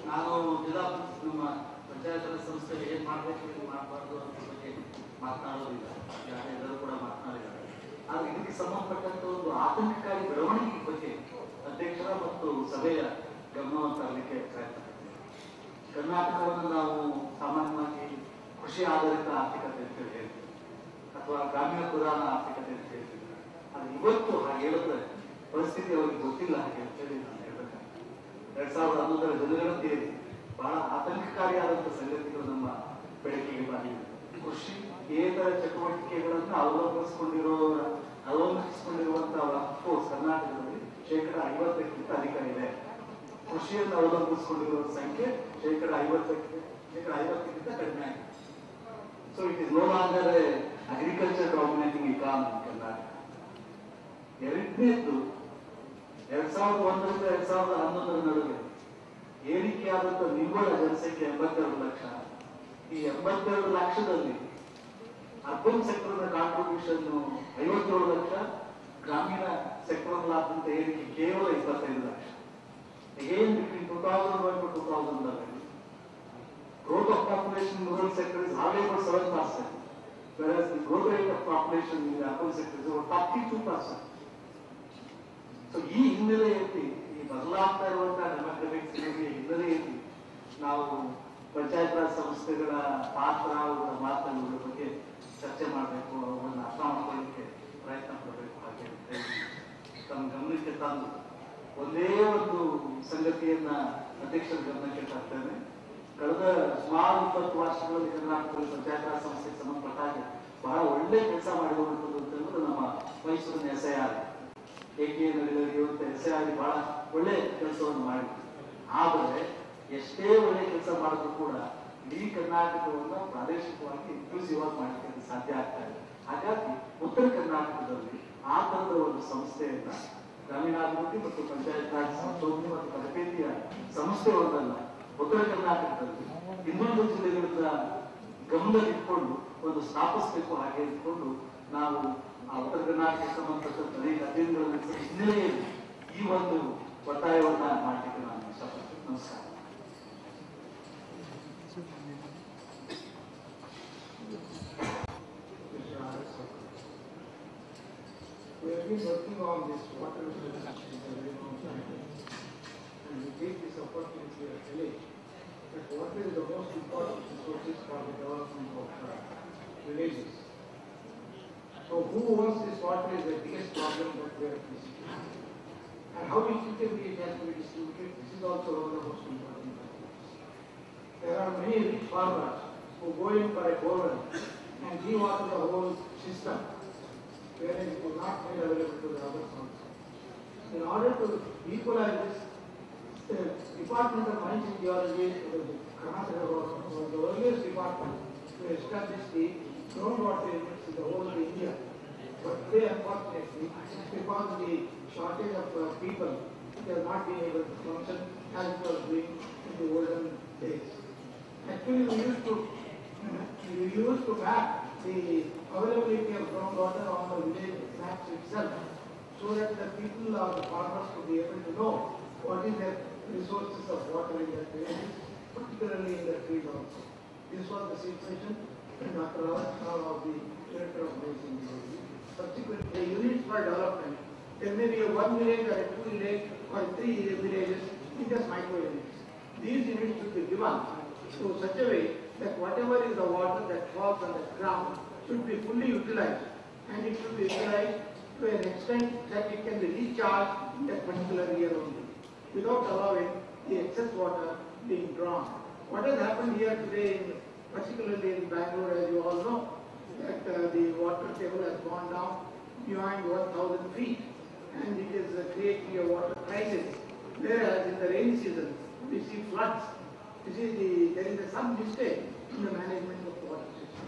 ನಾನು ಜಿಲ್ಲಾ ನಮ್ಮ ಪಂಚಾಯತ್ ರಾಜ್ ಸಂಸ್ಥೆಗೆ ಏನು ಮಾಡಬೇಕು ಏನು ಮಾಡಬಾರ್ದು ಅನ್ನೋ ಬಗ್ಗೆ ಮಾತನಾಡೋದಿಲ್ಲ, ಎಲ್ಲರೂ ಕೂಡ ಮಾತನಾಡಿದ್ದಾರೆ. ಆದರೆ ಇದಕ್ಕೆ ಸಂಬಂಧಪಟ್ಟಂತ ಒಂದು ಆತಂಕಕಾರಿ ಬೆಳವಣಿಗೆ ಬಗ್ಗೆ ಅಧ್ಯಕ್ಷರ ಮತ್ತು ಸಭೆಯ ಗಮನವನ್ನು ತರಲಿಕ್ಕೆ ಪ್ರಯತ್ನ ಪಡ್ತೀವಿ. ಕರ್ನಾಟಕವನ್ನು ನಾವು ಸಾಮಾನ್ಯವಾಗಿ ಕೃಷಿ ಆಧಾರಿತ ಆರ್ಥಿಕತೆ ಅಂತ ಹೇಳ್ತೀವಿ ಅಥವಾ ಗ್ರಾಮೀಣ ಪ್ರಧಾನ ಆರ್ಥಿಕತೆ ಅಂತ ಹೇಳ್ತೀವಿ. ಅದು ಇವತ್ತು ಹಾಗೆ ಹೇಳಿದ್ರೆ ಪರಿಸ್ಥಿತಿ ಅವರಿಗೆ ಗೊತ್ತಿಲ್ಲ ಹಾಗೆ ಅಂತೇಳಿ ನಾನು ಹೇಳ್ಬೇಕಾಗ್ತದೆ. 2011ರ ಜನಗಣತಿ ಬಹಳ ಆತಂಕಕಾರಿಯಾದಂತಹ ಸಂಗತಿಗಳು ನಮ್ಮ ಬೆಳಕಿಗೆ ಬಂದಿದೆ. ಕೃಷಿ ಏತರ ಚಟುವಟಿಕೆಗಳನ್ನು ಅವಲಂಬಿಸಿಕೊಂಡಿರುವಂತಹ ವರ್ಕ್ಫೋರ್ಸ್ ಕರ್ನಾಟಕದಲ್ಲಿ 50%ಕ್ಕಿಂತ ಅಧಿಕ ಇದೆ. ಕೃಷಿಯನ್ನು ಅವಲಂಬಿಸಿಕೊಂಡಿರುವ ಸಂಖ್ಯೆ 50%ಕ್ಕಿಂತ ಕಡಿಮೆ ಆಗಿದೆ. So it is no longer agriculture dominating economy Karnataka. ಎರಡನೇದ್ದು 2001ರಿಂದ 2011ರ ನಡುವೆ ಏರಿಕೆಯಾದಂತ ನಿವ್ವಳ ಜನಸಂಖ್ಯೆ 82 ಲಕ್ಷ. ಈ 82 ಲಕ್ಷದಲ್ಲಿ ಅರ್ಬನ್ ಸೆಕ್ಟರ್ನ ಕಾಂಟ್ರಿಬ್ಯೂಷನ್ 57 ಲಕ್ಷ, ಗ್ರಾಮೀಣ ಸೆಕ್ಟರ್ ಆದಂತ ಏರಿಕೆ ಕೇವಲ 25 lakh. Again, between 2001 to 2011, growth of population in rural sector is hardly about 7%, whereas the growth rate of population in the urban sector is about 42%. So, ಈ ಹಿನ್ನೆಲೆಯಲ್ಲಿ ಈ ಬದಲಾಗ್ತಾ ಇರುವಂತಹ ಡೆಮೋಕ್ರೆಟಿಕ್ಸ್ ಹಿನ್ನೆಲೆಯಲ್ಲಿ ನಾವು ಪಂಚಾಯತ್ ರಾಜ್ ಸಂಸ್ಥೆಗಳ ಪಾತ್ರ, ಅವುಗಳ ಮಾತುಗಳ ಬಗ್ಗೆ ಚರ್ಚೆ ಮಾಡಬೇಕು, ಅವುಗಳನ್ನ ಅರ್ಥ ಮಾಡ್ಕೊಳ್ಳಿಕ್ಕೆ ಪ್ರಯತ್ನ ಪಡಬೇಕು. ಹಾಗೆ ತಮ್ಮ ಗಮನಕ್ಕೆ ತಂದು ಒಂದೇ ಒಂದು ಸಂಗತಿಯನ್ನ ಅಧ್ಯಕ್ಷರ ಗಮನಕ್ಕೆ ತರ್ತೇನೆ. ಕಳೆದ ಸುಮಾರು 20 ವರ್ಷಗಳಲ್ಲಿ ಕರ್ನಾಟಕದಲ್ಲಿ ಪಂಚಾಯತ್ ರಾಜ್ ಸಂಸ್ಥೆಗೆ ಸಂಬಂಧಪಟ್ಟ ಹಾಗೆ ಬಹಳ ಒಳ್ಳೆ ಕೆಲಸ ಮಾಡಿರುವಂಥದ್ದು ಅಂತಂದ್ರೆ ನಮ್ಮ ಮೈಸೂರಿನ SIR ನಡೆಯುವಂತ SIR ಬಹಳ ಒಳ್ಳೆ ಕೆಲಸವನ್ನು ಮಾಡಿದ್ರು. ಆದರೆ ಎಷ್ಟೇ ಒಳ್ಳೆ ಕೆಲಸ ಮಾಡಿದ್ರು ಕೂಡ ಇಡೀ ಕರ್ನಾಟಕವನ್ನ ಪ್ರಾದೇಶಿಕವಾಗಿ ಇನ್ಕ್ಲೂಸಿವ್ ಆಗಿ ಮಾಡಲಿಕ್ಕೆ ಸಾಧ್ಯ ಆಗ್ತಾ ಇದೆ. ಹಾಗಾಗಿ ಉತ್ತರ ಕರ್ನಾಟಕದಲ್ಲಿ ಆ ತರದ ಒಂದು ಸಂಸ್ಥೆಯನ್ನ ಗ್ರಾಮೀಣಾಭಿವೃದ್ಧಿ ಮತ್ತು ಪಂಚಾಯತ್ ರಾಜ್ ಸಂಶೋಧನೆ ಮತ್ತು ತರಬೇತಿಯ ಸಂಸ್ಥೆ ಒಂದಲ್ಲ, ಉತ್ತರ ಕರ್ನಾಟಕದಲ್ಲಿ ಇನ್ನೊಂದು ಜಿಲ್ಲೆಗಳಿಂದ ಗಮನದಲ್ಲಿಟ್ಕೊಂಡು ಒಂದು ಸ್ಥಾಪಿಸಬೇಕು. ಹಾಗೆ ಇಟ್ಕೊಂಡು ನಾವು ಆ ಉತ್ತರ ಕರ್ನಾಟಕಕ್ಕೆ ಸಂಬಂಧಪಟ್ಟ ಅನೇಕ ಅಧ್ಯಯನಗಳನ್ನು ಹಿನ್ನೆಲೆಯಲ್ಲಿ ಈ ಒಂದು ಒತ್ತಾಯವನ್ನ ಮಾಡಲಿಕ್ಕೆ ನಾನು ಇಷ್ಟಪಡ್ತೀನಿ. ನಮಸ್ಕಾರ. We have been working on this water resources for a very long time, and we take this opportunity to relate that water is the most important resources for the development of villages. So, who owns this water is the biggest problem that we are facing, and how equitably it has to be distributed. This is also one of the most important factors. There are many rich farmers who go in for a borewell and de-water the whole system, whereas it is not made available to the others also. In order to equalize this, the Department of Mines and Geology, Karnataka was the earliest department to establish the groundwater units in the whole of India. But today, unfortunately, because of the shortage of people, it has not been able to function as it was doing in the olden days. Actually, we used to map the availability of groundwater on the village maps itself, so that the people or the farmers could be able to know what is their resources of water in their villages, particularly in their fields also. This was the situation in Dr. Rao of the Director of Mines and Geology. Subsequently, the units for development, there may be a 1 village or a 2 village or 3 villages in just micro units. These units should be given to such a way that whatever is the water that falls on the ground should be fully utilized, and it should be utilized to an extent that it can be recharged in that particular year only, without allowing the excess water being drawn. What has happened here today, particularly in Bangalore, as you all know, that the water table has gone down beyond 1,000 feet, and it is creating a water crisis. Whereas in the rainy season, we see floods. There is some mistake in the management of the water system.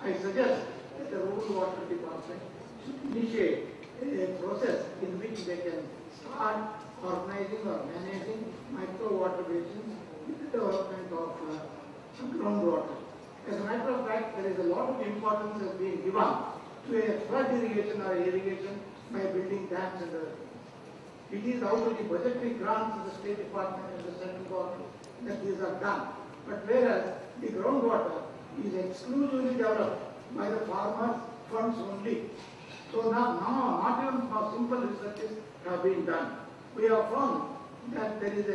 I suggest that the Rural Water Department should initiate a process in which they can start organizing or managing micro water basins with the development of groundwater. As a matter of fact, there is a lot of importance that is being given to a flood irrigation or irrigation by building dams and It is out of the budgetary grants of the State Department and the central government that these are done. But whereas the groundwater is exclusively developed by the farmers' funds only. So now not even simple researches have been done. We have found that there is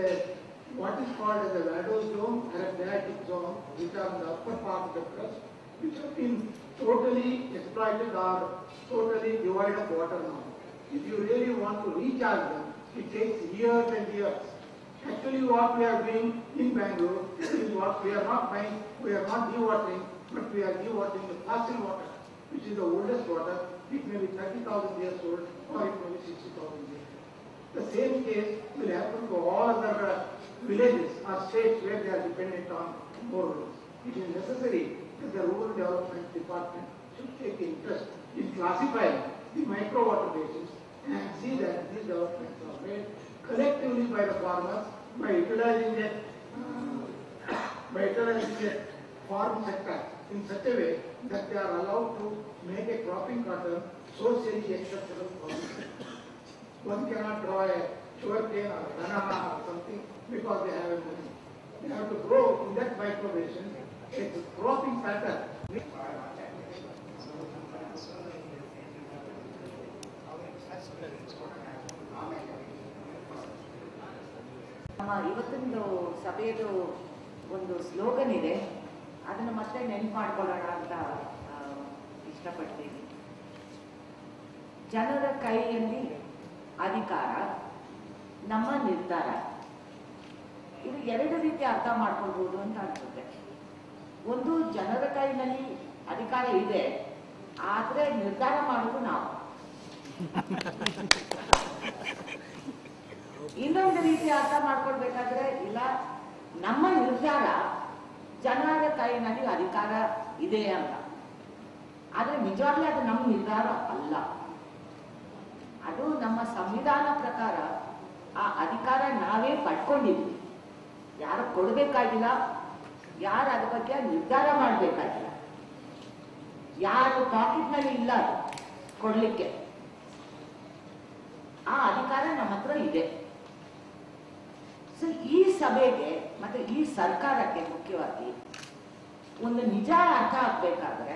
what is called as a vadose zone and a phreatic zone, which are in the upper part of the crust, which have been totally exploited or totally devoid of water now. If you really want to recharge them, it takes years and years. Actually, what we are doing in Bangalore is what we are not buying, we are not dewatering, but we are dewatering the fossil water, which is the oldest water. It may be 30,000 years old or it may be 60,000 years old. The same case will happen to all other villages or states where they are dependent on boreholes. It is necessary that the Rural Development Department should take interest in classifying the micro water basins and see that these developments are made collectively by the farmers by utilizing the farm sector in such a way that they are allowed to make a cropping pattern socially acceptable for them. One cannot draw a sugarcane or a banana or something because they have a money. They have to grow in that micro basin a cropping pattern. ನಮ್ಮ ಇವತ್ತೊಂದು ಸಭೆಯದು ಒಂದು slogan ಇದೆ, ಅದನ್ನು ಮತ್ತೆ ನೆನಪು ಮಾಡ್ಕೊಳ್ಳೋಣ ಅಂತ ಇಷ್ಟಪಡ್ತೀನಿ. ಜನರ ಕೈಯಲ್ಲಿ ಅಧಿಕಾರ, ನಮ್ಮ ನಿರ್ಧಾರ. ಇದು ಎರಡು ರೀತಿ ಅರ್ಥ ಮಾಡ್ಕೊಳ್ಬೋದು ಅಂತ ಅನ್ಸುತ್ತೆ. ಒಂದು, ಜನರ ಕೈನಲ್ಲಿ ಅಧಿಕಾರ ಇದೆ, ಆದ್ರೆ ನಿರ್ಧಾರ ಮಾಡೋದು ನಾವು. ಇನ್ನೊಂದು ರೀತಿ ಅರ್ಥ ಮಾಡ್ಕೊಳ್ಬೇಕಾದ್ರೆ, ಇಲ್ಲ, ನಮ್ಮ ನಿರ್ಧಾರ ಜನರ ಕೈನಲ್ಲಿ ಅಧಿಕಾರ ಇದೆ ಅಂತ. ಆದ್ರೆ ನಿಜವಾಗ್ಲೂ ಅದು ನಮ್ಮ ನಿರ್ಧಾರ ಅಲ್ಲ. ಅದು ನಮ್ಮ ಸಂವಿಧಾನ ಪ್ರಕಾರ ಆ ಅಧಿಕಾರ ನಾವೇ ಪಡ್ಕೊಂಡಿದ್ವಿ. ಯಾರು ಕೊಡಬೇಕಾಗಿಲ್ಲ, ಯಾರು ಅದ್ರ ಬಗ್ಗೆ ನಿರ್ಧಾರ ಮಾಡಬೇಕಾಗಿಲ್ಲ, ಯಾರು ಪಾಕೆಟ್ನಲ್ಲಿ ಇಲ್ಲ ಕೊಡ್ಲಿಕ್ಕೆ. ಆ ಅಧಿಕಾರ ನಮ್ಮ ಹತ್ರ ಇದೆ. ಸೊ ಈ ಸಭೆಗೆ ಮತ್ತೆ ಈ ಸರ್ಕಾರಕ್ಕೆ ಮುಖ್ಯವಾಗಿ ಒಂದು ನಿಜ ಅರ್ಥ ಆಗ್ಬೇಕಾದ್ರೆ,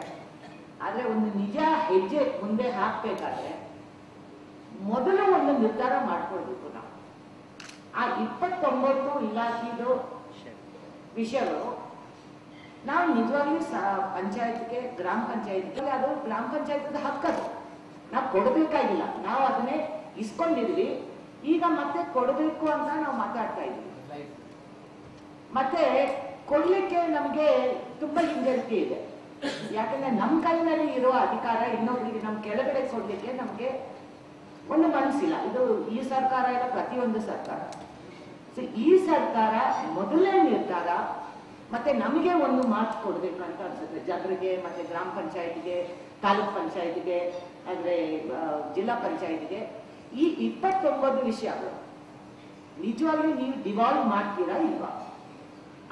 ಆದ್ರೆ ಒಂದು ನಿಜ ಹೆಜ್ಜೆ ಮುಂದೆ ಹಾಕ್ಬೇಕಾದ್ರೆ ಮೊದಲು ಒಂದು ನಿರ್ಧಾರ ಮಾಡ್ಕೊಳ್ಬೇಕು ನಾವು. ಆ 29 ಇಲಾಖೆದು ವಿಷಯಗಳು ನಾವು ನಿಜವಾಗ್ಲೂ ಪಂಚಾಯತ್ಗೆ, ಗ್ರಾಮ ಪಂಚಾಯತ್ಗೆ, ಅದು ಗ್ರಾಮ ಪಂಚಾಯತ್ ಹಕ್ಕದು. ನಾವು ಕೊಡಬೇಕಾಗಿಲ್ಲ, ನಾವು ಅದನ್ನೇ ಇಸ್ಕೊಂಡಿದ್ವಿ. ಈಗ ಮತ್ತೆ ಕೊಡಬೇಕು ಅಂತ ನಾವು ಮಾತಾಡ್ತಾ ಇದ್ವಿ. ಮತ್ತೆ ಕೊಡ್ಲಿಕ್ಕೆ ನಮಗೆ ತುಂಬಾ ಹಿಂಜರಿಕೆ ಇದೆ. ಯಾಕಂದ್ರೆ ನಮ್ಮ ಕೈನಲ್ಲಿ ಇರುವ ಅಧಿಕಾರ ಇನ್ನೊಬ್ಬರಿಗೆ ನಮ್ಮ ಕೆಳಗಡೆ ಕೊಡ್ಲಿಕ್ಕೆ ನಮಗೆ ಒಂದು ಮನಸ್ಸಿಲ್ಲ. ಇದು ಈ ಸರ್ಕಾರ ಇಲ್ಲ, ಪ್ರತಿಯೊಂದು ಸರ್ಕಾರ. ಸೊ ಈ ಸರ್ಕಾರ ಮೊದಲನೇ ನಿರ್ಧಾರ ಮತ್ತೆ ನಮಗೆ ಒಂದು ಮಾತು ಕೊಡ್ಬೇಕಂತ ಅನ್ಸುತ್ತೆ, ಜನರಿಗೆ, ಮತ್ತೆ ಗ್ರಾಮ ಪಂಚಾಯತ್ಗೆ, ತಾಲೂಕ್ ಪಂಚಾಯತ್ಗೆ, ಅಂದ್ರೆ ಜಿಲ್ಲಾ ಪಂಚಾಯತ್ಗೆ. ಈ 29 ವಿಷಯಗಳು ನಿಜವಾಗ್ಲೂ ನೀವು ಡಿವಾಲ್ವ್ ಮಾಡ್ತೀರಾ ಇಲ್ವಾ?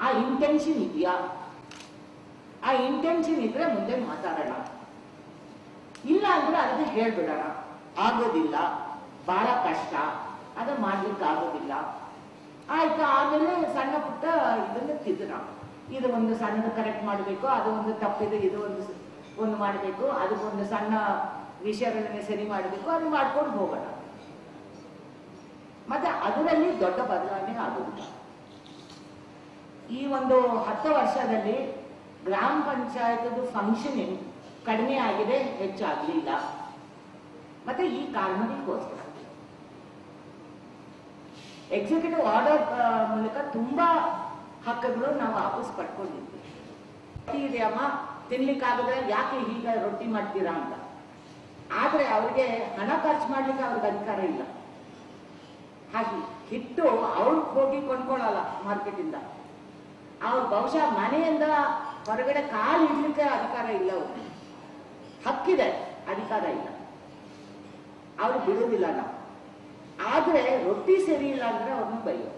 ಆ ಇಂಟೆನ್ಷನ್ ಇದೆಯಾ? ಆ ಇಂಟೆನ್ಷನ್ ಇದ್ರೆ ಮುಂದೆ ಮಾತಾಡೋಣ, ಇಲ್ಲ ಅಂದ್ರೆ ಅದನ್ನ ಹೇಳ್ಬಿಡೋಣ. ಆಗೋದಿಲ್ಲ, ಬಹಳ ಕಷ್ಟ, ಅದ ಮಾಡ್ಲಿಕ್ಕೆ ಆಗೋದಿಲ್ಲ, ಆಯ್ತು. ಆಮೇಲೆ ಸಣ್ಣ ಪುಟ್ಟ ಇದನ್ನ ತಿದ್ದಣ. ಇದು ಒಂದು ಸಣ್ಣದು ಕರೆಕ್ಟ್ ಮಾಡಬೇಕು, ಅದು ಒಂದು ತಪ್ಪಿದೆ, ಇದು ಒಂದು ಮಾಡಬೇಕು, ಅದಕ್ಕೊಂದು ಸಣ್ಣ ವಿಷಯಗಳನ್ನ ಸರಿ ಮಾಡಬೇಕು, ಅದು ಮಾಡ್ಕೊಂಡು ಹೋಗೋಣ. ಮತ್ತೆ ಅದರಲ್ಲಿ ದೊಡ್ಡ ಬದಲಾವಣೆ ಆಗುದಿಲ್ಲ. ಈ ಒಂದು 10 ವರ್ಷದಲ್ಲಿ ಗ್ರಾಮ ಪಂಚಾಯತ್ ಫಂಕ್ಷನಿಂಗ್ ಕಡಿಮೆ ಆಗಿದೆ, ಹೆಚ್ಚಾಗಲಿಲ್ಲ. ಮತ್ತೆ ಈ ಕಾರಣಕ್ಕೋಸ್ಕರ ಎಕ್ಸಿಕ್ಯೂಟಿವ್ ಆರ್ಡರ್ ಮೂಲಕ ತುಂಬಾ ಹಕ್ಕುಗಳು ನಾವು ವಾಪಸ್ ಪಡ್ಕೊಂಡಿದ್ವಿ. ರೊಟ್ಟಿ ಇದೆಯಮ್ಮ, ತಿನ್ಲಿಕ್ಕಾಗದ್ರೆ ಯಾಕೆ ಹೀಗೆ ರೊಟ್ಟಿ ಮಾಡ್ತೀರಾ ಅಂತ. ಆದ್ರೆ ಅವ್ರಿಗೆ ಹಣ ಖರ್ಚು ಮಾಡ್ಲಿಕ್ಕೆ ಅವ್ರಿಗೆ ಅಧಿಕಾರ ಇಲ್ಲ. ಹಾಗೆ ಹಿಟ್ಟು ಅವ್ರು ಹೋಗಿ ಕೊಂಡ್ಕೊಳ್ಳಲ್ಲ ಮಾರ್ಕೆಟ್ ಇಂದ. ಅವ್ರು ಬಹುಶಃ ಮನೆಯಿಂದ ಹೊರಗಡೆ ಕಾಲು ಇಡ್ಲಿಕ್ಕೆ ಅಧಿಕಾರ ಇಲ್ಲ. ಅವ್ರಿಗೆ ಹಕ್ಕಿದೆ, ಅಧಿಕಾರ ಇಲ್ಲ. ಅವ್ರು ಬಿಡುವುದಿಲ್ಲ ನಾವು. ಆದ್ರೆ ರೊಟ್ಟಿ ಸರಿ ಇಲ್ಲ ಅಂದ್ರೆ ಅವ್ರನ್ನ ಬೈಯೋ.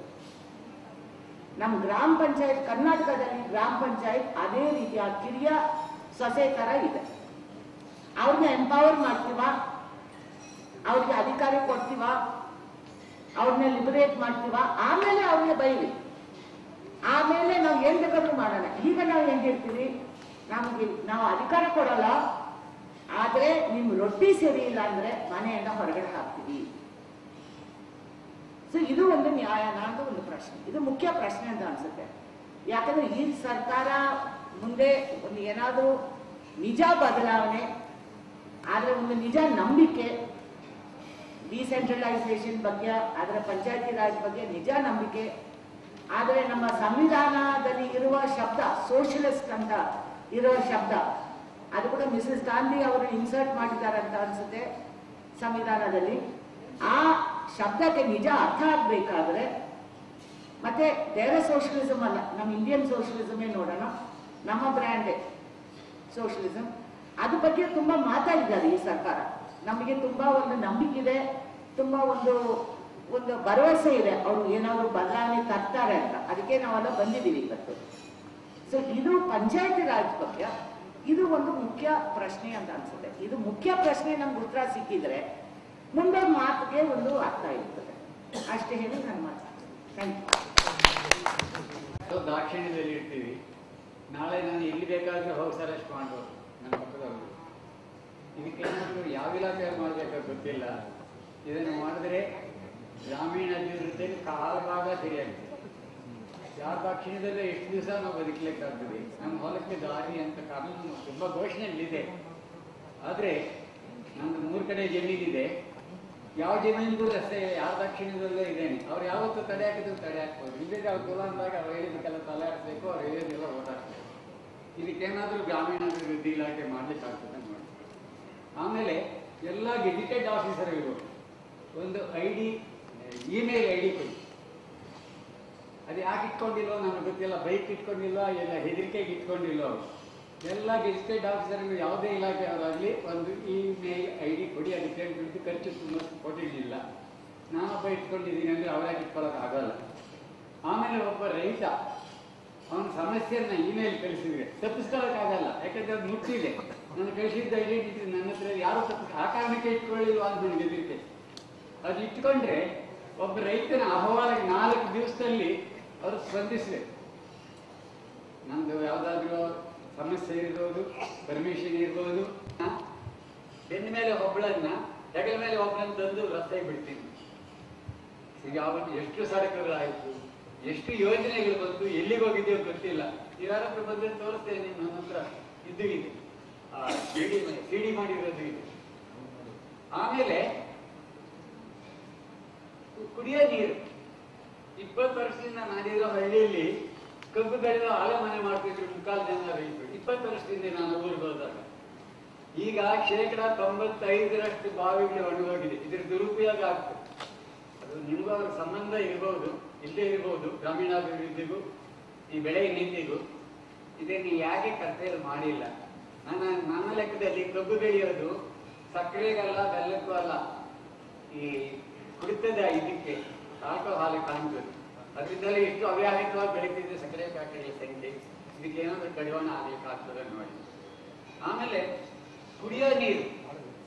ನಮ್ ಗ್ರಾಮ ಪಂಚಾಯತ್, ಕರ್ನಾಟಕದಲ್ಲಿ ಗ್ರಾಮ ಪಂಚಾಯತ್ ಅದೇ ರೀತಿಯ ಕಿರಿಯ ಸೊಸೆ ತರ ಇದೆ. ಅವ್ರನ್ನ ಎಂಪವರ್ ಮಾಡ್ತೀವ, ಅವ್ರಿಗೆ ಅಧಿಕಾರ ಕೊಡ್ತೀವ, ಅವ್ರನ್ನ ಲಿಬರೇಟ್ ಮಾಡ್ತೀವ, ಆಮೇಲೆ ಅವ್ರಿಗೆ ಬೈರಿ, ಆಮೇಲೆ ನಾವು ಏನ್ ಬೇಕಾದ್ರೂ ಮಾಡೋಣ. ಈಗ ನಾವು ಏನ್ ಹೇಳ್ತೀವಿ, ನಾವು ಅಧಿಕಾರ ಕೊಡಲ್ಲ, ಆದ್ರೆ ನಿಮ್ ರೊಟ್ಟಿ ಸರಿ ಇಲ್ಲ ಅಂದ್ರೆ ಮನೆಯನ್ನ ಹೊರಗಡೆ ಹಾಕ್ತೀವಿ. ಸೊ ಇದು ಒಂದು ನ್ಯಾಯನ ಅಂತ ಒಂದು ಪ್ರಶ್ನೆ, ಇದು ಮುಖ್ಯ ಪ್ರಶ್ನೆ ಅಂತ ಅನ್ಸುತ್ತೆ. ಯಾಕಂದ್ರೆ ಈ ಸರ್ಕಾರ ಮುಂದೆ ಒಂದು ಏನಾದ್ರೂ ನಿಜ ಬದಲಾವಣೆ ಆದ್ರೆ, ಒಂದು ನಿಜ ನಂಬಿಕೆ ಡಿಸೆಂಟ್ರಲೈಸೇಷನ್ ಬಗ್ಗೆ, ಅದರ ಪಂಚಾಯತಿ ರಾಜ್ ಬಗ್ಗೆ ನಿಜ ನಂಬಿಕೆ, ಆದರೆ ನಮ್ಮ ಸಂವಿಧಾನದಲ್ಲಿ ಇರುವ ಶಬ್ದ ಸೋಷಿಯಲಿಸ್ಟ್ ಅಂತ ಇರುವ ಶಬ್ದ, ಅದು ಕೂಡ ಮಿಸಸ್ ಗಾಂಧಿ ಅವರು ಇನ್ಸರ್ಟ್ ಮಾಡಿದ್ದಾರೆ ಅಂತ ಅನ್ಸುತ್ತೆ ಸಂವಿಧಾನದಲ್ಲಿ. ಆ ಶಬ್ದಕ್ಕೆ ನಿಜ ಅರ್ಥ ಆಗ್ಬೇಕಾದ್ರೆ ಮತ್ತೆ ಬೇರೆ ಸೋಷಿಯಲಿಸಮ್ ಅಲ್ಲ, ನಮ್ಮ ಇಂಡಿಯನ್ ಸೋಷಿಯಲಿಸಮೇ ನೋಡೋಣ, ನಮ್ಮ ಬ್ರ್ಯಾಂಡೇ ಸೋಷಿಯಲಿಸಮ್. ಅದ್ರ ಬಗ್ಗೆ ತುಂಬಾ ಮಾತಾಡಿದ್ದಾರೆ ಈ ಸರ್ಕಾರ. ನಮಗೆ ತುಂಬಾ ಒಂದು ನಂಬಿಕೆ ಇದೆ, ತುಂಬಾ ಒಂದು ಭರವಸೆ ಇದೆ ಅವರು ಏನಾದ್ರು ಬದಲಾವಣೆ ತರ್ತಾರೆ ಅಂತ. ಅದಕ್ಕೆ ನಾವೆಲ್ಲ ಬಂದಿದ್ದೀವಿ ಇವತ್ತು. ಸೊ ಇದು ಪಂಚಾಯತಿ ರಾಜ್ ಬಗ್ಗೆ ಇದು ಒಂದು ಮುಖ್ಯ ಪ್ರಶ್ನೆ ಅಂತ ಅನ್ಸುತ್ತೆ. ಇದು ಮುಖ್ಯ ಪ್ರಶ್ನೆ ನಮ್ಗೆ ಉತ್ತರ ಸಿಕ್ಕಿದ್ರೆ ಮುಂದೆ ಮಾತಿಗೆ ಒಂದು ಅರ್ಥ ಇರ್ತದೆ. ಅಷ್ಟೇ ಹೇಳಿ ನಾನು ಮಾತಾಡ್ತೀನಿ. ದಾಕ್ಷಿಣ್ಯದಲ್ಲಿ ಇರ್ತೀವಿ, ನಾಳೆ ನಾನು ಎಲ್ಲಿ ಬೇಕಾದ್ರೂ ಹೌಸ್ ಅರೆಸ್ಟ್ ಮಾಡ್ಬೋದು ನನ್ನ ಪಕ್ಕದವರು. ಇದಕ್ಕೇನಾದರೂ ಯಾವ ಇಲಾಖೆ ಮಾಡಬೇಕೋ ಗೊತ್ತಿಲ್ಲ. ಇದನ್ನು ಮಾಡಿದ್ರೆ ಗ್ರಾಮೀಣ ಅಭಿವೃದ್ಧಿಯಲ್ಲಿ ಕಾಲು ಭಾಗ ಸರಿಯಾಗಿದೆ. ಯಾವ ದಾಕ್ಷಿಣ್ಯದಲ್ಲೇ ಎಷ್ಟು ದಿವಸ ನಾವು ಬದುಕಲಿಕ್ಕಾಗ್ತದೆ. ನಮ್ಮ ಹೊಲಕ್ಕೆ ದಾರಿ ಅಂತ ಕಾನೂನು ತುಂಬ ಘೋಷಣೆಗಳಿದೆ. ಆದರೆ ನಂದು 3 ಕಡೆ ಜಮೀನಿದೆ. ಯಾವ ಜಮೀನಿಗೂ ರಸ್ತೆ ಯಾವ ದಾಕ್ಷಿಣ್ಯದಲ್ಲೇ ಇದ್ದೇನೆ. ಅವ್ರು ಯಾವತ್ತೂ ತಡೆ ಹಾಕಿದ್ರು ತಡೆ ಹಾಕ್ಬೋದು. ಇಲ್ಲದೆ ಅವ್ರು ಕುಲ ಅಂದಾಗ ಅವ್ರು ಹೇಳಿದಕ್ಕೆಲ್ಲ ತಲೆ ಹಾಕ್ಬೇಕು, ಅವ್ರು ಹೇಳಿದೆಲ್ಲ ಓದಾಡ್ಬೇಕು. ಇದಕ್ಕೇನಾದರೂ ಗ್ರಾಮೀಣ ಅಭಿವೃದ್ಧಿ ಇಲಾಖೆ ಮಾಡ್ಲಿಕ್ಕಾಗ್ತದೆ ನೋಡಿ. ಆಮೇಲೆ ಎಲ್ಲ ಗೆಜಿಟೆಡ್ ಆಫೀಸರ್ಗಳು ಒಂದು ಇಮೇಲ್ ಐ ಡಿ ಕೊಡಿ. ಅದು ಯಾಕೆ ಇಟ್ಕೊಂಡಿಲ್ವೋ ನನಗೆ ಗೊತ್ತಿಲ್ಲ. ಬೈಕ್ ಇಟ್ಕೊಂಡಿಲ್ವ, ಎಲ್ಲ ಹೆದರಿಕೆಗೆ ಇಟ್ಕೊಂಡಿಲ್ವ ಅವರು. ಎಲ್ಲ ಗೆಜಿಟೆಡ್ ಆಫೀಸರ್ಗಳು ಯಾವುದೇ ಇಲಾಖೆಯವರಾಗಲಿ ಒಂದು ಇಮೇಲ್ ಐ ಡಿ ಕೊಡಿ. ಅದಕ್ಕೆ ದುಡ್ಡು ಖರ್ಚು ತುಂಬ ಕೊಟ್ಟಿರಲಿಲ್ಲ. ನಾನೊಬ್ಬ ಇಟ್ಕೊಂಡಿದ್ದೀನಿ ಅಂದರೆ ಅವರಾಗಿ ಇಟ್ಕೊಳ್ಳೋಕ್ಕಾಗಲ್ಲ. ಆಮೇಲೆ ಒಬ್ಬ ರೈತ ಅವನ ಸಮಸ್ಯೆಯನ್ನ ಇಮೇಲ್ ಕಳಿಸಿದ್ರೆ ತಪ್ಪಿಸ್ಕೊಳ್ಳೋಕ್ಕಾಗಲ್ಲ. ಯಾಕಂದ್ರೆ ಅದು ಮುಚ್ಚಿದೆ. ನಾನು ಕಳಿಸಿದ್ದ ಐಡೆಂಟಿಟಿ ನನ್ನ ಹತ್ರ ಯಾರು ಆ ಕಾರಣಕ್ಕೆ ಇಟ್ಕೊಳ್ಳಿಲ್ವ ಅಂತ ನನಗೆ ಹೆದರಿಕೆ. ಅದು ಇಟ್ಕೊಂಡ್ರೆ ಒಬ್ಬ ರೈತನ ಅಹವಾಲಿಗೆ 4 ದಿವಸದಲ್ಲಿ ಅವರು ಸ್ಪಂದಿಸಬೇಕು. ನಂದು ಯಾವುದಾದ್ರೂ ಸಮಸ್ಯೆ ಇರ್ಬೋದು, ಪರ್ಮಿಷನ್ ಇರ್ಬೋದು, ಬೆನ್ನ ಮೇಲೆ ಒಬ್ಬಳನ್ನ ಹೆಗಲ ಮೇಲೆ ಒಬ್ಬಳನ್ನ ತಂದು ರಸ್ತೆಗೆ ಬಿಡ್ತೀನಿ. ಈಗ ಅವತ್ತು ಎಷ್ಟು ಸರಕುಗಳಾಯಿತು, ಎಷ್ಟು ಯೋಜನೆಗಳು ಬಂತು, ಎಲ್ಲಿಗೆ ಹೋಗಿದ್ದೇವೆ ಗೊತ್ತಿಲ್ಲ. ಯಾರತ್ರ ಬಂದ್ರೆ ತೋರಿಸ್ತೇನೆ, ನನ್ನ ಹತ್ರ ಇದು ಇದೆ, ಸಿಡಿ ಮಾಡಿರೋದು ಇದೆ. ಆಮೇಲೆ ಕುಡಿಯೋ ನೀರು 20 ವರ್ಷದಿಂದ ನಾನಿರೋ ಹಳ್ಳಿಯಲ್ಲಿ ಕಬ್ಬು ಬೆಳೆದ ಆಲೆ ಮನೆ ಮಾಡ್ತಿದ್ರು 3/4 ಜನ ರೈತರು. 20 ವರ್ಷದಿಂದ ನಾನು ಊರಿಗೆ ಹೋದಾಗ ಈಗ 95% ಬಾವಿಗಳು ಒಣಗೋಗಿದೆ. ಇದ್ರ ದುರುಪಯೋಗ ಆಗ್ತದೆ. ಅದು ನಿಮಗೂ ಅವ್ರ ಸಂಬಂಧ ಇರ್ಬೋದು, ಇಲ್ಲೇ ಇರ್ಬೋದು. ಗ್ರಾಮೀಣಾಭಿವೃದ್ಧಿಗೂ ಈ ಬೆಳೆ ನೀತಿಗೂ ಇದನ್ನು ಯಾಕೆ ಕರ್ತವ್ಯ ಮಾಡಿಲ್ಲ? ನನ್ನ ಲೆಕ್ಕದಲ್ಲಿ ಕಬ್ಬು ಬೆಳೆಯೋದು ಸಕ್ಕರೆಗಲ್ಲ, ಬೆಲ್ಲಕ್ಕೂ ಅಲ್ಲ, ಈ ಕುಡಿತದ ಇದಕ್ಕೆ ಆಲ್ಕೋಹಾಲ್ ಕಾಣ್ತದೆ. ಅದರಿಂದಲೇ ಎಷ್ಟು ಅವ್ಯಾಹಿತವಾಗಿ ಬೆಳೀತಿದೆ ಸಕ್ಕರೆ ಫ್ಯಾಕ್ಟರಿಗಳ ಸಂಖ್ಯೆ. ಇದಕ್ಕೆ ಏನಾದರೂ ಕಡಿವಾಣ ಆಗ್ಲಿಕ್ಕೆ ಆಗ್ತದೆ ನೋಡಿ. ಆಮೇಲೆ ಕುಡಿಯೋ ನೀರು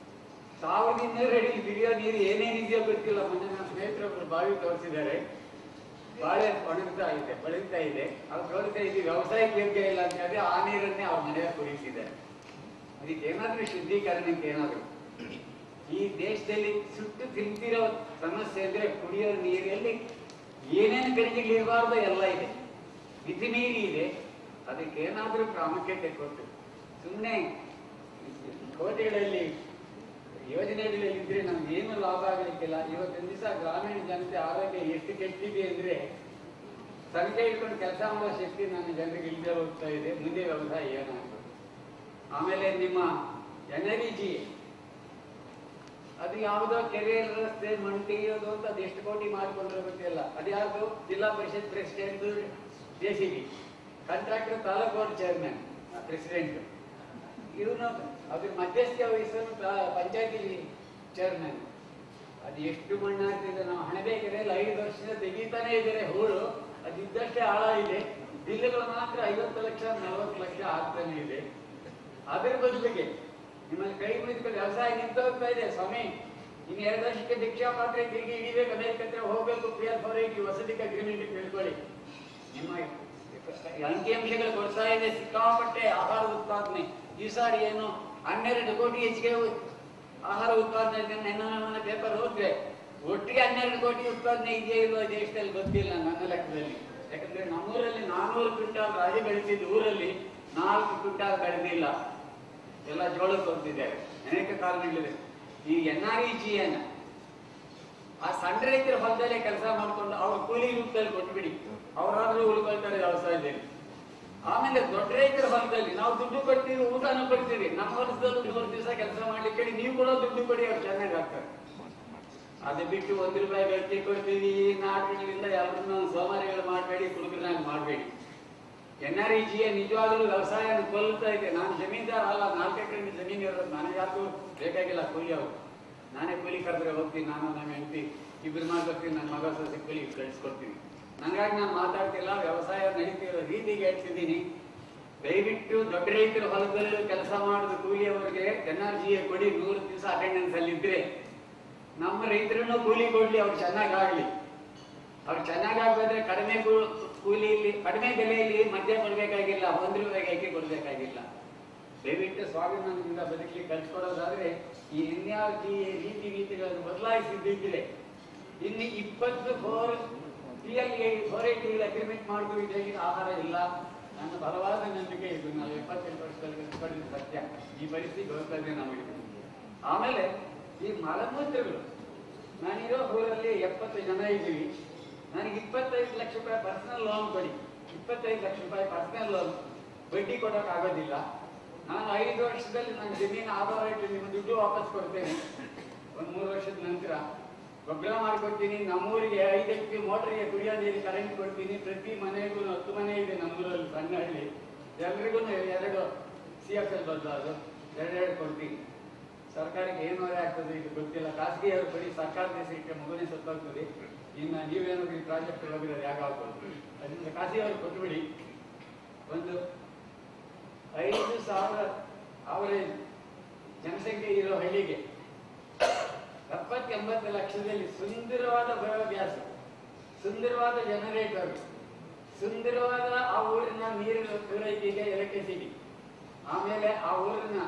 1200 ಅಡಿ ಕುಡಿಯೋ ನೀರು ಏನೇನಿದೆಯೋ ಗೊತ್ತಿಲ್ಲ. ಮೊನ್ನೆ ನನ್ನ ಸ್ನೇಹಿತರೊಬ್ಬರು ಬಾವಿ ತೋರಿಸಿದ್ದಾರೆ. ಬಾಳೆ ಒಣಗ್ತಾ ಇದೆ, ಬೆಳೀತಾ ಇದೆ. ಅವ್ರು ತೋರಿಸ್ತಾ ಇದ್ದೀವಿ ವ್ಯವಸಾಯಕ್ಕೆ ಯೋಗ್ಯ ಇಲ್ಲ ಅಂತ ಹೇಳಿ ಆ ನೀರನ್ನೇ ಅವ್ರ ಮನೆಯಲ್ಲಿ ಕುಡಿಸಿದ್ದಾರೆ. ಅದಕ್ಕೆ ಏನಾದ್ರೂ ಶುದ್ಧೀಕರಣಕ್ಕೆ ಏನಾದ್ರು ಈ ದೇಶದಲ್ಲಿ ಸುಟ್ಟು ತಿಂತಿರೋ ಸಮಸ್ಯೆ ಅಂದ್ರೆ ಕುಡಿಯೋ ನೀರಲ್ಲಿ ಏನೇನು ಗಡಿಗೆಗಳಿರಬಾರ್ದು ಎಲ್ಲ ಇದೆ. ಮಿತಿ ಮೀರಿ ಇದೆ. ಅದಕ್ಕೆ ಏನಾದ್ರೂ ಪ್ರಾಮುಖ್ಯತೆ ಕೊಟ್ಟು ಸುಮ್ಮನೆ ಕೋಟೆಗಳಲ್ಲಿ ಯೋಜನೆಗಳಿದ್ರೆ ನಮ್ಗೆ ಏನು ಲಾಭ ಆಗಲಿಕ್ಕಿಲ್ಲ. ಇವತ್ತಿನ ದಿವಸ ಗ್ರಾಮೀಣ ಜನತೆ ಆರೋಗ್ಯ ಎಷ್ಟು ಕೆಟ್ಟಿದೆ ಅಂದ್ರೆ ಸಂಖ್ಯೆ ಇಟ್ಕೊಂಡು ಕೆಲಸ ಮಾಡೋ ಶಕ್ತಿ ನನ್ನ ಜನರಿಗೆ ಇಲ್ಲದೆ ಹೋಗ್ತಾ ಇದೆ. ಮುಂದೆ ವ್ಯವಸಾಯ ಏನಾಗ್ತದೆ? ಆಮೇಲೆ ನಿಮ್ಮ NREGA ಅದು ಯಾವುದೋ ಕೆರೆ ರಸ್ತೆ ಮಣ್ಣು ತೆಗೆಯೋದು ಅಂತ ಅದೆಷ್ಟು ಕೋಟಿ ಮಾಡಿಕೊಂಡ್ರೆ ಗೊತ್ತಿಲ್ಲ. ಅದ್ಯಾವುದು Zilla Parishad president JCB, contractor taluk board chairman president, ಇವನು ಅದ್ರ ಮಧ್ಯಸ್ಥಿಕೆ ವಹಿಸೋನು ಪಂಚಾಯತಿ ಚೇರ್ಮನ್. ಅದು ಎಷ್ಟು ಮಣ್ಣು ಆಗ್ತಿದೆ. ನಾವು ಹಣಬೇಕೆರೆಯಲ್ಲಿ 5 ವರ್ಷದಿಂದ ತೆಗೀತಾನೆ ಇದ್ದಾರೆ ಹೂಳು. ಅದು ಇದ್ದಷ್ಟೇ ಆಳ ಇದೆ. ಬಿಲ್లుಗಳು ಮಾತ್ರ 50 ಲಕ್ಷ 40 ಲಕ್ಷ ಆಗ್ತಾನೆ ಇದೆ. ಅದರ ಬದಲಿಗೆ ನಿಮ್ಮಲ್ಲಿ ಕೈ ಮುಗಿದುಕೊಂಡು ವ್ಯವಸಾಯ ನಿಂತು ಹೋಗ್ತಾ ಇದೆ. ಸ್ವಾಮಿ ಇನ್ನು 2 ವರ್ಷಕ್ಕೆ ದೀಕ್ಷಾ ಪಾತ್ರೆ ತಿರುಗಿ ಹಿಡಿಬೇಕು, ಅಮೆರಿಕತ್ರ ಹೋಗ್ಬೇಕು, PL480 ವಸತಿ ಅಗ್ರಿಮೆಂಟ್ ತಿಳ್ಕೊಳ್ಳಿ. ನಿಮ್ಮ ಅಂಕಿಅಂಶಗಳು ಕೊಡ್ತಾ ಇದೆ, ಸಿಕ್ಕಾಪಟ್ಟೆ ಆಹಾರ ಉತ್ಪಾದನೆ. ಈ ಸಾರಿ ಏನು 12 ಕೋಟಿ ಹೆಚ್ಚಿಗೆ ಆಹಾರ ಉತ್ಪಾದನೆ. ನನ್ನ ಪೇಪರ್ ಹೋದ್ರೆ ಒಟ್ಟಿಗೆ 12 ಕೋಟಿ ಉತ್ಪಾದನೆ ಇದೆಯೇ ಇಲ್ವಾ ದೇಶದಲ್ಲಿ ಗೊತ್ತಿಲ್ಲ ನನ್ನ ಲೆಕ್ಕದಲ್ಲಿ. ಯಾಕಂದ್ರೆ ನಮ್ಮೂರಲ್ಲಿ 400 ಕ್ವಿಂಟಾಲ್ ರಾಗಿ ಬೆಳೆದಿದ್ದು ಊರಲ್ಲಿ 4 ಕ್ವಿಂಟಾಲ್ ಬೆಳೆದಿಲ್ಲ, ಎಲ್ಲ ಜೋಳಕ್ಕೆ ಹೋಗ್ತಿದ್ದಾರೆ. ಅನೇಕ ಕಾರಣಗಳಿವೆ. ಈ NREGN ಆ ಸಣ್ಣ ರೈತರ ಹೊಲದಲ್ಲೇ ಕೆಲಸ ಮಾಡ್ಕೊಂಡು ಅವ್ರ ಕೂಲಿ ರೂಪದಲ್ಲಿ ಕೊಟ್ಬಿಡಿ, ಅವರಾದ್ರೂ ಉಳ್ಕೊಳ್ತಾರೆ ವ್ಯವಸಾಯದಲ್ಲಿ. ಆಮೇಲೆ ದೊಡ್ಡ ರೈತರ ಹೊಲದಲ್ಲಿ ನಾವು ದುಡ್ಡು ಕೊಡ್ತೀವಿ, ಊಟನೂ ಕೊಡ್ತೀವಿ. ನಮ್ಮ ವರ್ಷದಲ್ಲೂ 3 ದಿವಸ ಕೆಲಸ ಮಾಡ್ಲಿಕ್ಕೆ ನೀವು ಕೂಡ ದುಡ್ಡು ಕೊಡಿ, ಅವ್ರು ಚೆನ್ನಾಗಿ ಆಗ್ತಾರೆ. ಅದು ಬಿಟ್ಟು ₹1 ಗಟ್ಟಿ ಕೊಡ್ತೀವಿ, ನಾಟಕಗಳಿಂದ ಎಲ್ಲರನ್ನೂ ಸೋಮಾರಿಗಳು ಮಾಡಬೇಡಿ, ಕುಡುಕರನ್ನಾಗಿ ಮಾಡಬೇಡಿ. NREGN ನಿಜವಾಗಲೂ ವ್ಯವಸಾಯ ಕೊಲ್ತಾ ಇದೆ. ನಾನು ಜಮೀನ್ದಾರ ಅಲ್ಲ, 4 ಎಕರೆ ಜಮೀನು ಇರೋದು. ನನಗೆ ಯಾರಿಗೂ ಬೇಕಾಗಿಲ್ಲ ಕೂಲಿ. ಅವರು ನಾನೇ ಕೂಲಿ ಕರೆದ್ರೆ ಹೋಗ್ತೀನಿ, ನಾನು ನಮ್ಮ ಹೆಂಡತಿ ಇಬ್ಬರು ಮಾಡ್ಕೊಡ್ತೀನಿ, ನನ್ನ ಮಗ ಸೊಸೆ ಕೂಲಿ ಕಳಿಸ್ಕೊಡ್ತೀನಿ. ನನಗಾಗಿ ನಾನು ಮಾತಾಡ್ತಿಲ್ಲ, ವ್ಯವಸಾಯ ನಡೀತಿರೋ ರೀತಿಗೆ ಹೇಳ್ತಿದ್ದೀನಿ. ದಯವಿಟ್ಟು ದೊಡ್ಡ ರೈತರ ಹೊಲದಲ್ಲೂ ಕೆಲಸ ಮಾಡೋದು ಕೂಲಿಯವರಿಗೆ NREGN ಕೊಡಿ. 100 ದಿವಸ ಅಟೆಂಡೆನ್ಸ್ ಅಲ್ಲಿ ಇದ್ರೆ ನಮ್ಮ ರೈತರನ್ನು ಕೂಲಿ ಕೊಡ್ಲಿ, ಅವ್ರು ಚೆನ್ನಾಗಾಗ್ಲಿ. ಅವ್ರು ಚೆನ್ನಾಗಾಗ್ಬೇಕಾದ್ರೆ ಕಡಿಮೆ ಕೂಲಿಯಲ್ಲಿ, ಕಡಿಮೆ ಬೆಲೆಯಲ್ಲಿ ಮದ್ಯ ಕೊಡ್ಬೇಕಾಗಿಲ್ಲ, ₹1 ಕೊಡ್ಬೇಕಾಗಿಲ್ಲ. ದಯವಿಟ್ಟು ಸ್ವಾಭಿಮಾನದಿಂದ ಬದುಕಲಿಕ್ಕೆ ಕಲ್ಸ್ಕೊಡೋದಾದ್ರೆ ಈ ರೀತಿಗಳನ್ನು ಬದಲಾಯಿಸಿದ್ದಿದ್ರೆ ಇನ್ನು 20 PL480 ಅಗ್ರಿಮೆಂಟ್ ಮಾಡುವ ಇದರಲ್ಲಿ ಆಹಾರ ಇಲ್ಲ. ನನ್ನ ಬಲವಾದ ನಂಬಿಕೆ ಇದು. ನಾವು 78 ವರ್ಷದಲ್ಲಿ ಕಲ್ಸ್ಕೊಂಡಿದ್ದು ಸತ್ಯ. ಈ ಪರಿಸ್ಥಿತಿ ಹೋಗ್ತದೆ ನಮಗೆ. ಆಮೇಲೆ ಈ ಮಲಮೂತ್ರಗಳು, ನಾನಿರೋ ಊರಲ್ಲಿ 70 ಜನ ಇದ್ದೀವಿ. ನನಗೆ 25 ಲಕ್ಷ ರೂಪಾಯಿ ಪರ್ಸನಲ್ ಲೋನ್ ಕೊಡಿ. 25 ಲಕ್ಷ ರೂಪಾಯಿ ಪರ್ಸನಲ್ ಲೋನ್ ಬಡ್ಡಿ ಕೊಡೋಕೆ ಆಗೋದಿಲ್ಲ. ನಾನು 5 ವರ್ಷದಲ್ಲಿ ನನ್ನ ಜಮೀನು ಆಧಾರ ಇಟ್ಟು ನಿಮ್ಮ ದುಡ್ಡು ವಾಪಸ್ ಕೊಡ್ತೇನೆ. ಒಂದು 3 ವರ್ಷದ ನಂತರ ಗೊಬ್ಬರ ಮಾಡ್ಕೊಡ್ತೀನಿ. ನಮ್ಮೂರಿಗೆ 5 HP ಮೋಟರ್ಗೆ ಕುಡಿಯೋ ನೀರು ಕರೆಂಟ್ ಕೊಡ್ತೀನಿ. ಪ್ರತಿ ಮನೆಗೂ 10 ಮನೆ ಇದೆ ನಮ್ಮೂರಲ್ಲಿ, ಸಣ್ಣ ಹಳ್ಳಿ. ಎಲ್ರಿಗೂ 2 CFL ಬದಲಾದು 2 ಕೊಡ್ತೀನಿ. ಸರ್ಕಾರಕ್ಕೆ ಏನು ಹೊರೆ ಆಗ್ತದೆ ಇದು ಗೊತ್ತಿಲ್ಲ. ಖಾಸಗಿಯವರು ಕೊಡಿ, ಸರ್ಕಾರದ ಹೆಸರಿಗೆ ಮಗುನೇ ಸತ್ತೋಗ್ತದೆ. ಇನ್ನು ನೀವೇನಾದ್ರು ಈ ಪ್ರಾಜೆಕ್ಟ್ ಹೋಗಿರೋದು ಯಾಕಾಗ್ಬೋದು, ಅದರಿಂದ ಖಾಸಗಿಯವರು ಕೊಟ್ಬಿಡಿ. ಒಂದು 5,000 ಅವರೇಜ್ ಜನಸಂಖ್ಯೆ ಇರೋ ಹಳ್ಳಿಗೆ 70-80 ಲಕ್ಷದಲ್ಲಿ ಸುಂದರವಾದ ಬಯೋಗ್ಯಾಸ್, ಸುಂದರವಾದ ಜನರೇಟರ್, ಸುಂದರವಾದ ಆ ಊರಿನ ನೀರಿನ ಪೂರೈಕೆಗೆ ಎಲೆಕ್ಟ್ರಿಸಿಟಿ, ಆಮೇಲೆ ಆ ಊರಿನ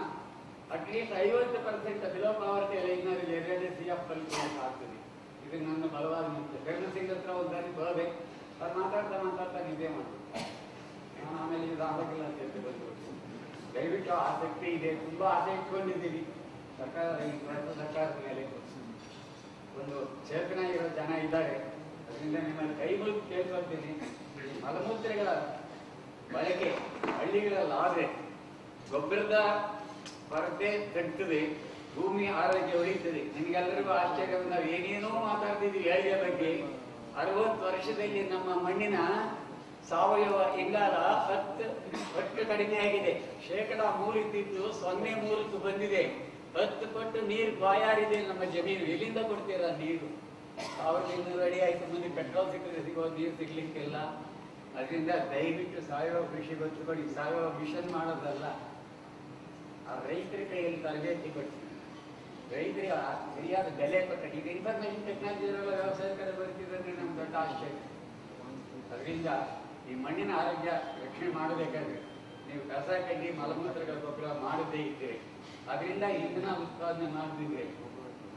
ಅಟ್ಲೀಸ್ಟ್ 50% ಬಿಲೋ ಪಾವರ್ಟಿ ಲೈನ್ನಲ್ಲಿ 2 CFL ಆಗ್ತದೆ. ಇದು ನನ್ನ ಬಲವಾದ ಮುಂಚೆ ಧರ್ಮಸಿಂಗ್ ಹತ್ರ ಒಂದ್ಸಾರಿ ಬರಬೇಕು. ಅವ್ರು ಮಾತಾಡ್ತಾ ನಿದ್ದೆ ಮಾಡ್ಬೇಕು. ನಾನು ಆಮೇಲೆ ಇದು ಆಗೋದಿಲ್ಲ ಅಂತ ಬಂದು ದಯವಿಟ್ಟು ಆಸಕ್ತಿ ಇದೆ, ತುಂಬಾ ಆಸೆ ಇಟ್ಕೊಂಡಿದ್ದೀವಿ. ಸರ್ಕಾರದ ಮೇಲೆ ಒಂದು ಚೇತನ ಇರೋ ಜನ ಇದ್ದಾರೆ. ಅದರಿಂದ ನಿಮ್ಮಲ್ಲಿ ಕೈ ಮುಗಿದು ಕೇಳ್ಕೊಳ್ತೀನಿ, ಮಲಮೂತ್ರಗಳ ಬಳಕೆ ಹಳ್ಳಿಗಳಲ್ಲಾದ್ರೆ ಗೊಬ್ಬರದ ಕೊರತೆ ತಗ್ತದೆ, ಭೂಮಿ ಆರೋಗ್ಯ ಉಳಿತದೆ. ನಿಮಗೆಲ್ಲರಿಗೂ ಆಶ್ಚರ್ಯ, ನಾವು ಏನೇನೋ ಮಾತಾಡ್ತಿದ್ವಿ ಏಳಿಗೆ ಬಗ್ಗೆ. 60 ವರ್ಷದಲ್ಲಿ ನಮ್ಮ ಮಣ್ಣಿನ ಸಾವಯವ ಇಂಗಾಲ 10 ಪಟ್ಟು ಕಡಿಮೆ ಆಗಿದೆ. 3% ಇದ್ದಿದ್ದು 0.3 ಬಂದಿದೆ. 10 ಪಟ್ಟು ನೀರು ಬಾಯಾರಿದೆ ನಮ್ಮ ಜಮೀನು. ಎಲ್ಲಿಂದ ಕೊಡ್ತೀರಾ ನೀರು? 1200 ಅಡಿ ಆಯ್ತು, ಮುಂದೆ ಪೆಟ್ರೋಲ್ ಸಿಕ್ಕಿದ್ರೆ ಸಿಗೋದು, ನೀರು ಸಿಗ್ಲಿಕ್ಕಿಲ್ಲ. ಅದರಿಂದ ದಯವಿಟ್ಟು ಸಾವಯವ ಕೃಷಿ ಗೊತ್ತುಕೊಡಿ. ಸಾವಯವ ಮಿಷನ್ ಮಾಡೋದಲ್ಲ, ಆ ರೈತರ ಕೈಯಲ್ಲಿ ತರಬೇತಿ ಕೊಡ್ತೀವಿ. ರೈತರಿಗೆ ಸರಿಯಾದ ಬೆಲೆ ಕೊಟ್ಟ. ಈಗ ಇನ್ಫಾರ್ಮೇಶನ್ ಟೆಕ್ನಾಲಜಿ ವ್ಯವಸಾಯ ಕಡೆ ಬರ್ತಿದ್ರೆ ನಮ್ಗೆ ದೊಡ್ಡ ಆಶ್ಚರ್ಯ. ಅದರಿಂದ ಈ ಮಣ್ಣಿನ ಆರೋಗ್ಯ ರಕ್ಷಣೆ ಮಾಡಬೇಕಾದ್ರೆ ನೀವು ಕಸ ಕಡ್ಡಿ ಮಲಮೂತ್ರಗಳ ಗೊಬ್ಬರ ಮಾಡದೇ ಇದ್ದೀರಿ. ಅದರಿಂದ ಇಂಧನ ಉತ್ಪಾದನೆ ಮಾಡದಿದ್ರೆ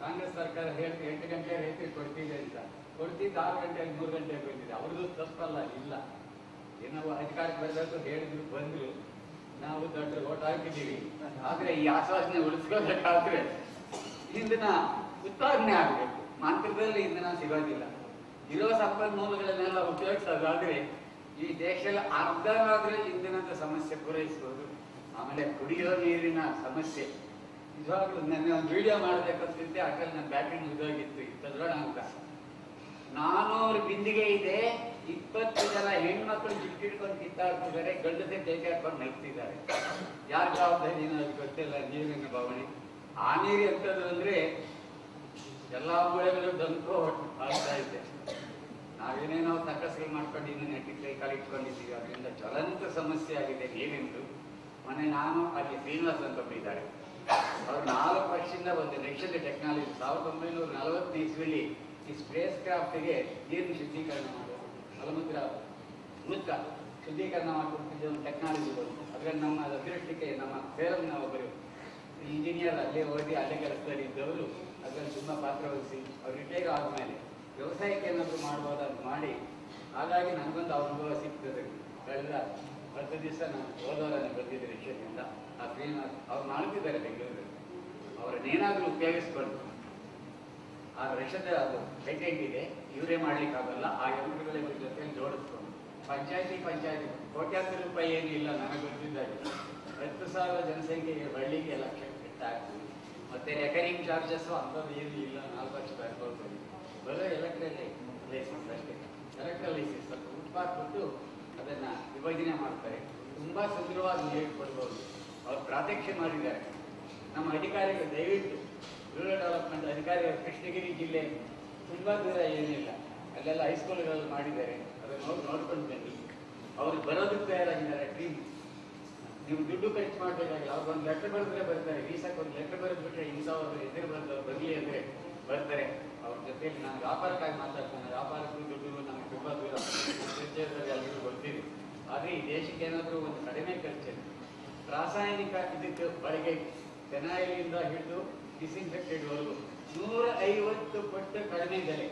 ಕಾಂಗ್ರೆಸ್ ಸರ್ಕಾರ ಹೇಳ್ತಿ 8 ಗಂಟೆ ರೈತರಿಗೆ ಕೊಡ್ತಿದೆ ಅಂತ, ಕೊಡ್ತಿದ್ದು 6 ಗಂಟೆಗೆ 3 ಗಂಟೆಗೆ ಬಂದಿದೆ. ಅವ್ರದ್ದು ತಪ್ಪಲ್ಲ, ಇಲ್ಲ. ನಾವು ಅಧಿಕಾರಕ್ಕೆ ಬರಬೇಕು ಹೇಳಿದ್ರು, ಬಂದ್ರು, ನಾವು ದೊಡ್ಡ ಓಟ್ ಹಾಕಿದ್ದೀವಿ. ಆದ್ರೆ ಈ ಆಶ್ವಾಸನೆ ಉಳಿಸ್ಕೋಬೇಕಾದ್ರೆ ಇಂಧನ ಉತ್ಪಾದನೆ ಆಗಬೇಕು. ಮಾತ್ರದಲ್ಲಿ ಇಂಧನ ಸಿಗೋದಿಲ್ಲ. ಇರೋ ಸಂಪನ್ಮೂಲಗಳನ್ನೆಲ್ಲ ಉಪಯೋಗಿಸೋದಾದ್ರೆ ಈ ದೇಶದಲ್ಲಿ ಅರ್ಧವಾದ್ರೆ ಇಂಧನದ ಸಮಸ್ಯೆ ಪೂರೈಸಬಹುದು. ಆಮೇಲೆ ಕುಡಿಯೋ ನೀರಿನ ಸಮಸ್ಯೆ ನಿಜವಾಗ್ಲೂ ನನ್ನ ಒಂದು ವಿಡಿಯೋ ಮಾಡಬೇಕಂತಿದ್ದೆ. ಅದ್ರಲ್ಲಿ ನನ್ನ ಬ್ಯಾಟ್ರಿ ಮುಗಿದೋಗಿತ್ತು, ತದ್ರೋಣ ಅಂತ. 400 ಬಿಂದಿಗೆ ಇದೆ. 20 ಜನ ಹೆಣ್ಮಕ್ಳು ಜಿಟ್ಟಿಟ್ಕೊಂಡು ಕಿತ್ತಾಡ್ತಿದ್ದಾರೆ, ಗಂಡಸೆ ತೇಕೆ ಹಾಕೊಂಡು ನಗ್ತಿದ್ದಾರೆ. ಯಾರ ಜವಾಬ್ದಾರಿ ಅದು ಗೊತ್ತಿಲ್ಲ. ನೀರಿನ ಬವಣೆ, ಆ ನೀರು ಎಂತದ್ದು ಅಂದ್ರೆ ಎಲ್ಲಾ ಮೂಳೆಗಳು ದಂಕು ಆಗ್ತಾ ಇದೆ. ನಾವೇನೇನೋ ತಕಸ್ಗಳು ಮಾಡ್ಕೊಂಡು ಇನ್ನು ನೆಟ್ಟಿಗೆ ಕಾಲ ಇಟ್ಕೊಂಡಿದ್ದೀವಿ. ಅದರಿಂದ ಜ್ವಲಂತ ಸಮಸ್ಯೆ ಆಗಿದೆ ನೀರಿಂದು. ಮೊನ್ನೆ ನಾನು ಅಲ್ಲಿ ಶ್ರೀನಿವಾಸ್ ಅಂತ ಇದ್ದಾರೆ, ಅವ್ರು 4 ವರ್ಷದಿಂದ ಒಂದು ರಷ್ಯನ್ ಟೆಕ್ನಾಲಜಿ 1940 ಇಸ್ವಿಲಿ ಈ ಸ್ಪೇಸ್ ಕ್ರಾಫ್ಟ್ಗೆ ನೀರಿನ ಶುದ್ಧೀಕರಣ ಮಾಡೋದು, ಮೂಲಕ ಶುದ್ಧೀಕರಣ ಮಾಡಿಕೊಡ್ತಿದ್ದ ಒಂದು ಟೆಕ್ನಾಲಜಿ ಬಂತು. ಅದರಲ್ಲಿ ನಮ್ಮ ಅದೃಷ್ಟಕ್ಕೆ ನಮ್ಮ ಸೇರಮ್ನ ಒಬ್ಬರು ಇಂಜಿನಿಯರ್ ಅಲ್ಲೇ ಓದಿ ಅಲ್ಲೇ ಕೆಲಸದಲ್ಲಿ ಇದ್ದವರು ಅದರಲ್ಲಿ ತುಂಬ ಪಾತ್ರ ವಹಿಸಿ ಅವ್ರು ರಿಟೈರ್ ಆದಮೇಲೆ ವ್ಯವಸಾಯಕ್ಕೆ ಏನಾದರೂ ಮಾಡ್ಬೋದಂತ ಮಾಡಿ, ಹಾಗಾಗಿ ನನಗೊಂದು ಅನುಭವ ಸಿಗ್ತದೆ. ಕಳೆದ 10 ದಿವಸ ನಾನು ಹೋದವರನ್ನು ಬಂದಿದ್ದೆ ರಷ್ಯಾದಿಂದ. ಆ ಟ್ರೈನ್ ಅವ್ರು ಮಾಡ್ತಿದ್ದಾರೆ ಬೆಂಗಳೂರಲ್ಲಿ. ಅವರನ್ನೇನಾದರೂ ಉಪಯೋಗಿಸ್ಕೊಂಡು ಆ ರಷ್ಯಾದ ಅದು ಪೇಟೆಂಟ್ ಇದೆ, ಇವರೇ ಮಾಡ್ಲಿಕ್ಕಾಗಲ್ಲ, ಆ ಯಂತ್ರಗಳ ಜೊತೆಯಲ್ಲಿ ಜೋಡಿಸ್ಕೊಂಡು ಪಂಚಾಯತಿ ಕೋಟ್ಯಾಂತರ ರೂಪಾಯಿ ಏನಿಲ್ಲ ನನಗೆ ಗೊತ್ತಿದ್ದಾಗ 10,000 ಜನಸಂಖ್ಯೆಗೆ ಹಳ್ಳಿಗೆ ಲಕ್ಷ ಕಟ್ಟಾಗ್ತದೆ. ಮತ್ತೆ ರೆಕರಿಂಗ್ ಚಾರ್ಜಸ್ ಅಂಥದ್ದು ಏನೂ ಇಲ್ಲ, 4 ಲಕ್ಷ ಬರ್ಬೋದು. ಬರೋ ಎಲೆಕ್ಟ್ರಲ್ ಲೈಸೆನ್ಸ್ ಅಷ್ಟೇ, ಎಲೆಕ್ಟ್ರಲ್ ಲೈಸೆನ್ಸ್ ಸ್ವಲ್ಪ ಉತ್ಪಾದ ಕೊಟ್ಟು ಅದನ್ನು ವಿಭಜನೆ ಮಾಡ್ತಾರೆ. ತುಂಬ ಸುಂದರವಾಗಿ ನೀರು ಕೊಡ್ಬೋದು. ಅವ್ರು ಪ್ರಾತ್ಯಕ್ಷೆ ಮಾಡಿದ್ದಾರೆ. ನಮ್ಮ ಅಧಿಕಾರಿಗಳು ದಯವಿಟ್ಟು ರೂರಲ್ ಡೆವಲಪ್ಮೆಂಟ್ ಅಧಿಕಾರಿಗಳು ಕೃಷ್ಣಗಿರಿ ಜಿಲ್ಲೆ ತುಂಬ ದೂರ ಏನಿಲ್ಲ, ಅಲ್ಲೆಲ್ಲ ಹೈಸ್ಕೂಲ್ಗಳಲ್ಲಿ ಮಾಡಿದ್ದಾರೆ. ಅದನ್ನು ನೋಡ್ಕೊಂಡು ಬನ್ನಿ. ಅವ್ರು ಬರೋದಕ್ಕೆ ತಯಾರಾಗಿದ್ದಾರೆ. ಟೀಮ್ ನೀವು ದುಡ್ಡು ಖರ್ಚು ಮಾಡಬೇಕಾಗಿಲ್ಲ. ಅವ್ರಿಗೊಂದು ಲೆಟರ್ ಬರೆದ್ರೆ ಬರ್ತಾರೆ. ವೀಸಾಕ್ಕೆ ಒಂದು ಲೆಟರ್ ಬರೆದ್ಬಿಟ್ರೆ ಇಂಥವ್ರು ಎದುರು ಬಂದವ್ರು ಬರಲಿ ಅಂದರೆ ಬರ್ತಾರೆ. ಅವ್ರ ಜೊತೆಯಲ್ಲಿ ನಾನು ವ್ಯಾಪಾರಕ್ಕಾಗಿ ಮಾತಾಡ್ತಾನೆ. ವ್ಯಾಪಾರಕ್ಕೂ ದುಡ್ಡು ನಮಗೆ ತುಂಬ ದೂರ ಎಲ್ಲರಿಗೂ ಗೊತ್ತಿದೆ. ಆದರೆ ಈ ದೇಶಕ್ಕೆ ಏನಾದರೂ ಒಂದು ಕಡಿಮೆ ಖರ್ಚಲ್ಲಿ ರಾಸಾಯನಿಕ ಇದಕ್ಕೆ ಬಳಕೆ ಫೆನಾಯಿಲಿಂದ ಹಿಡಿದು ಡಿಸ್ಇನ್ಫೆಕ್ಟೆಡ್ವರೆಗೂ 150 ಪಟ್ಟು ಕಡಿಮೆ ಬೆಲೆ